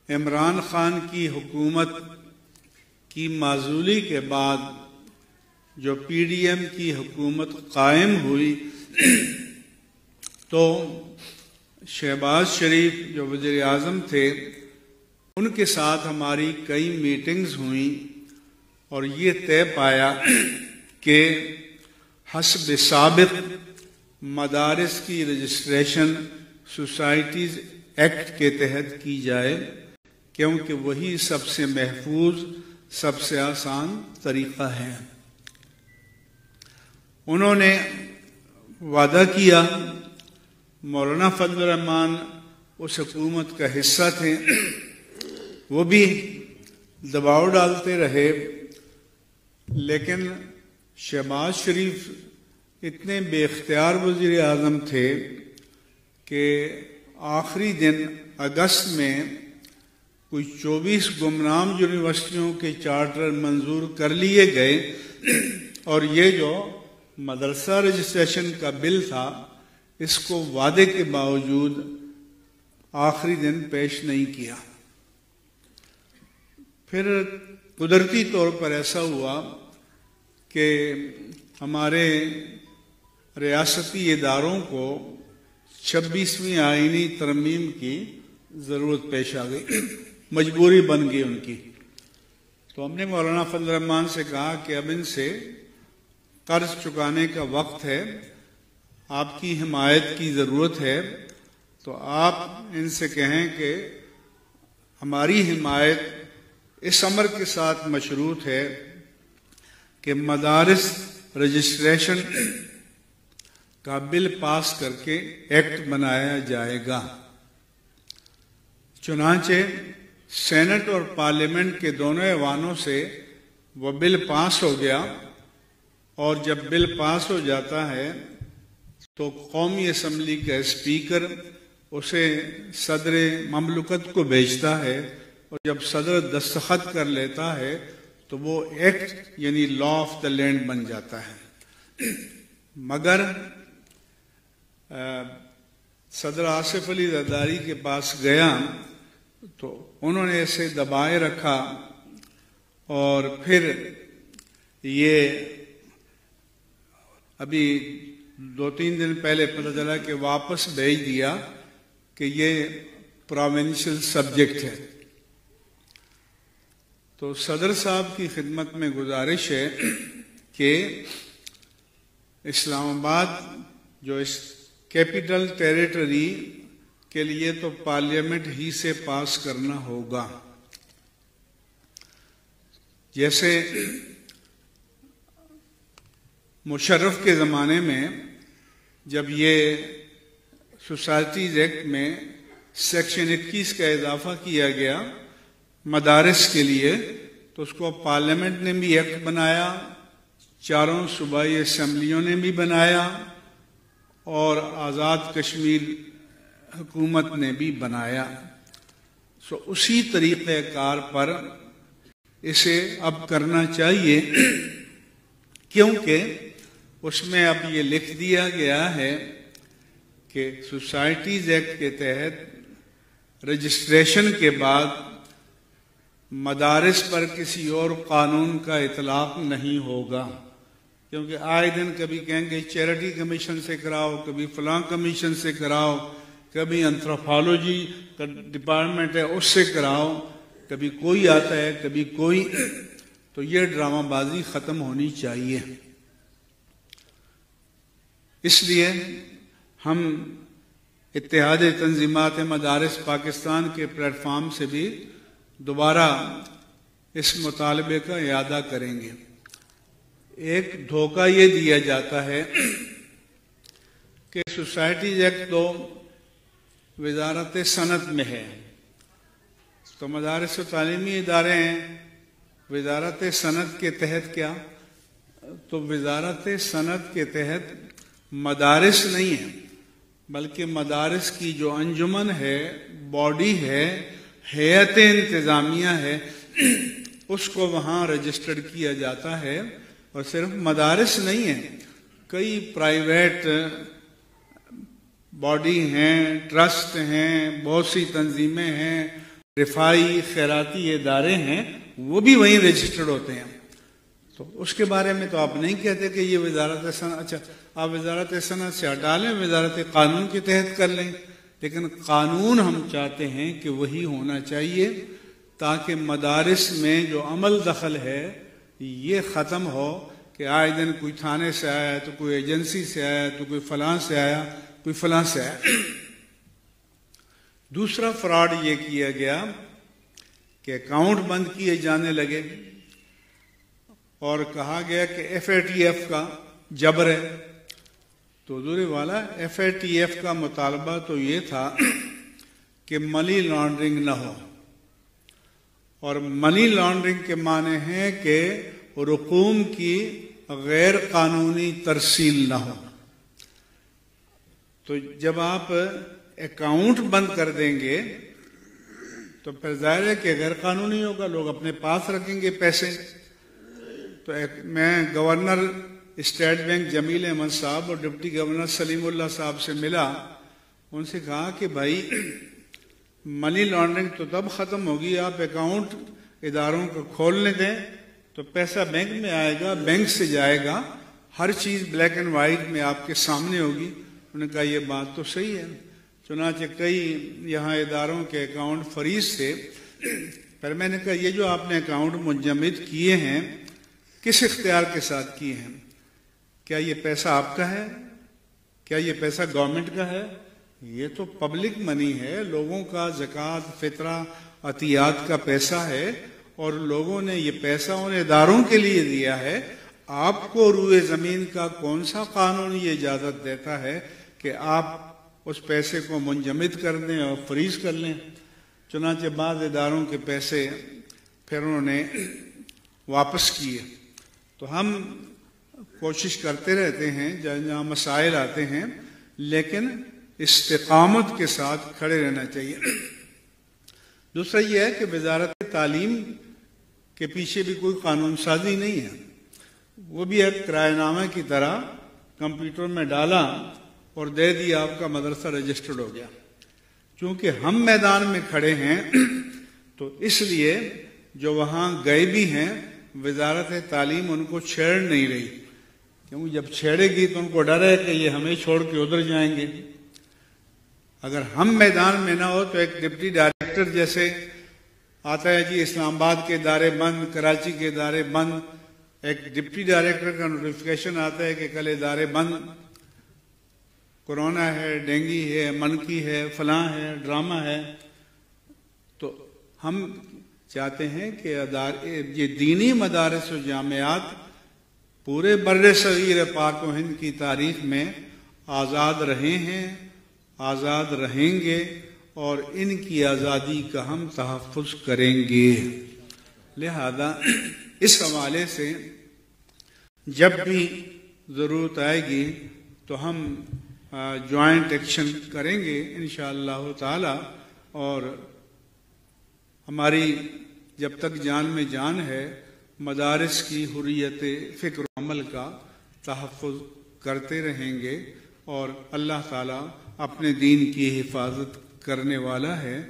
عمران خان کی حکومت کی معزولی کے بعد جو پی ڈی ایم کی حکومت قائم ہوئی تو شہباز شریف جو وزیر اعظم تھے ان کے ساتھ ہماری کئی میٹنگز ہوئیں اور یہ طے پایا کہ حسب سابق مدارس کی رجسٹریشن سوسائٹیز ایکٹ کے تحت کی جائے، کیونکہ وہی سب سے محفوظ، سب سے آسان طریقہ ہے۔ انہوں نے وعدہ کیا، مولانا فضل الرحمان اس حکومت کا حصہ تھے، وہ بھی دباؤ ڈالتے رہے، لیکن شہباز شریف اتنے بے اختیار وزیر اعظم تھے کہ آخری دن اگست میں کوئی 24 گمنام یونیورسٹیوں کے چارٹر منظور کر لیے گئے اور یہ جو مدرسہ رجسٹریشن کا بل تھا اس کو وعدے کے باوجود آخری دن پیش نہیں کیا۔ پھر قدرتی طور پر ایسا ہوا کہ ہمارے ریاستی اداروں کو 26ویں آئینی ترمیم کی ضرورت پیش آ گئی، مجبوری بن گئی ان کی۔ تو ہم نے مولانا فضل الرحمان سے کہا کہ اب ان سے قرض چکانے کا وقت ہے، آپ کی حمایت کی ضرورت ہے، تو آپ ان سے کہیں کہ ہماری حمایت اس امر کے ساتھ مشروط ہے کہ مدارس رجسٹریشن کا بل پاس کر کے ایکٹ بنایا جائے گا۔ چنانچہ سینٹ اور پارلیمنٹ کے دونوں ایوانوں سے وہ بل پاس ہو گیا، اور جب بل پاس ہو جاتا ہے تو قومی اسمبلی کا اسپیکر اسے صدر مملکت کو بھیجتا ہے، اور جب صدر دستخط کر لیتا ہے تو وہ ایکٹ یعنی لا آف دا لینڈ بن جاتا ہے۔ مگر صدر آصف علی زرداری کے پاس گیا تو انہوں نے اسے دبائے رکھا، اور پھر یہ ابھی 2-3 دن پہلے پتہ چلا کہ واپس بھیج دیا کہ یہ پروونشل سبجیکٹ ہے۔ تو صدر صاحب کی خدمت میں گزارش ہے کہ اسلام آباد جو اس کیپٹل ٹیریٹری کے لیے تو پارلیمنٹ ہی سے پاس کرنا ہوگا۔ جیسے مشرف کے زمانے میں جب یہ سوسائٹیز ایکٹ میں سیکشن 21 کا اضافہ کیا گیا مدارس کے لیے، تو اس کو پارلیمنٹ نے بھی ایکٹ بنایا، چاروں صوبائی اسمبلیوں نے بھی بنایا، اور آزاد کشمیر حکومت نے بھی بنایا۔ سو اسی طریقہ کار پر اسے اب کرنا چاہیے، کیونکہ اس میں اب یہ لکھ دیا گیا ہے کہ سوسائٹیز ایکٹ کے تحت رجسٹریشن کے بعد مدارس پر کسی اور قانون کا اطلاق نہیں ہوگا، کیونکہ آئے دن کبھی کہیں گے چیریٹی کمیشن سے کراؤ، کبھی فلاں کمیشن سے کراؤ، کبھی انتھروپالوجی کا ڈپارٹمنٹ ہے اس سے کراؤ، کبھی کوئی آتا ہے کبھی کوئی، تو یہ ڈرامہ بازی ختم ہونی چاہیے۔ اس لیے ہم اتحاد تنظیمات مدارس پاکستان کے پلیٹ فارم سے بھی دوبارہ اس مطالبے کا اعادہ کریں گے۔ ایک دھوکہ یہ دیا جاتا ہے کہ سوسائٹیز ایکٹ تو وزارت صنعت میں ہے، تو مدارس و تعلیمی ادارے ہیں، وزارت صنعت کے تحت کیا؟ تو وزارت صنعت کے تحت مدارس نہیں ہے، بلکہ مدارس کی جو انجمن ہے، باڈی ہے، ہیئت انتظامیہ ہے، اس کو وہاں رجسٹرڈ کیا جاتا ہے۔ اور صرف مدارس نہیں ہیں، کئی پرائیویٹ باڈی ہیں، ٹرسٹ ہیں، بہت سی تنظیمیں ہیں، رفائی خیراتی ادارے ہیں وہ بھی وہیں رجسٹرڈ ہوتے ہیں. تو اس کے بارے میں تو آپ نہیں کہتے کہ یہ وزارت صنعت، اچھا آپ وزارت صنعت سے ہٹا لیں، وزارت قانون کے تحت کر لیں. لیکن قانون ہم چاہتے ہیں کہ وہی ہونا چاہیے تاکہ مدارس میں جو عمل دخل ہے یہ ختم ہو کہ آئے دن کوئی تھانے سے آیا تو کوئی ایجنسی سے آیا تو کوئی فلاں سے آیا کوئی فلاں سے آیا. دوسرا فراڈ یہ کیا گیا کہ اکاؤنٹ بند کیے جانے لگے اور کہا گیا کہ FATF کا جبر ہے. تو حضور والا FATF کا مطالبہ تو یہ تھا کہ منی لانڈرنگ نہ ہو، اور منی لانڈرنگ کے معنی ہیں کہ رقوم کی غیر قانونی ترسیل نہ ہو. تو جب آپ اکاؤنٹ بند کر دیں گے تو پھر ظاہر ہے کہ غیر قانونی ہوگا، لوگ اپنے پاس رکھیں گے پیسے. تو میں گورنر اسٹیٹ بینک جمیل احمد صاحب اور ڈپٹی گورنر سلیم اللہ صاحب سے ملا، ان سے کہا کہ بھائی منی لانڈرنگ تو تب ختم ہوگی آپ اکاؤنٹ اداروں کو کھولنے دیں تو پیسہ بینک میں آئے گا، بینک سے جائے گا، ہر چیز بلیک اینڈ وائٹ میں آپ کے سامنے ہوگی. انہوں نے کہا یہ بات تو صحیح ہے. چنانچہ کئی یہاں اداروں کے اکاؤنٹ فریز تھے. پھر میں نے کہا یہ جو آپ نے اکاؤنٹ منجمد کیے ہیں کس اختیار کے ساتھ کیے ہیں؟ کیا یہ پیسہ آپ کا ہے؟ کیا یہ پیسہ گورنمنٹ کا ہے؟ یہ تو پبلک منی ہے، لوگوں کا زکوٰۃ، فطرہ، عطیات کا پیسہ ہے، اور لوگوں نے یہ پیسہ ان اداروں کے لیے دیا ہے. آپ کو روئے زمین کا کون سا قانون یہ اجازت دیتا ہے کہ آپ اس پیسے کو منجمد کر دیں اور فریز کر لیں؟ چنانچہ بعض اداروں کے پیسے پھر انہوں نے واپس کیے. تو ہم کوشش کرتے رہتے ہیں جہاں مسائل آتے ہیں، لیکن استقامت کے ساتھ کھڑے رہنا چاہیے. دوسرا یہ ہے کہ وزارت تعلیم کے پیچھے بھی کوئی قانون سازی نہیں ہے، وہ بھی ایک کرایہ نامہ کی طرح کمپیوٹر میں ڈالا اور دے دیا، آپ کا مدرسہ رجسٹرڈ ہو گیا. چونکہ ہم میدان میں کھڑے ہیں تو اس لیے جو وہاں گئے بھی ہیں وزارت تعلیم ان کو چھیڑ نہیں رہی، کیونکہ جب چھیڑے گی تو ان کو ڈر ہے کہ یہ ہمیں چھوڑ کے ادھر جائیں گے. اگر ہم میدان میں نہ ہو تو ایک ڈپٹی ڈائریکٹر جیسے آتا ہے جی اسلام آباد کے ادارے بند، کراچی کے ادارے بند، ایک ڈپٹی ڈائریکٹر کا نوٹیفیکیشن آتا ہے کہ کل ادارے بند، کورونا ہے، ڈینگی ہے، منکی ہے، فلاں ہے، ڈرامہ ہے. تو ہم چاہتے ہیں کہ یہ دینی مدارس و جامعات پورے بر صغیر پاک و ہند کی تاریخ میں آزاد رہے ہیں، آزاد رہیں گے، اور ان کی آزادی کا ہم تحفظ کریں گے. لہذا اس حوالے سے جب بھی ضرورت آئے گی تو ہم جوائنٹ ایکشن کریں گے انشاءاللہ تعالی. اور ہماری جب تک جان میں جان ہے مدارس کی حریت فکر و عمل کا تحفظ کرتے رہیں گے، اور اللہ تعالیٰ اپنے دین کی حفاظت کرنے والا ہے.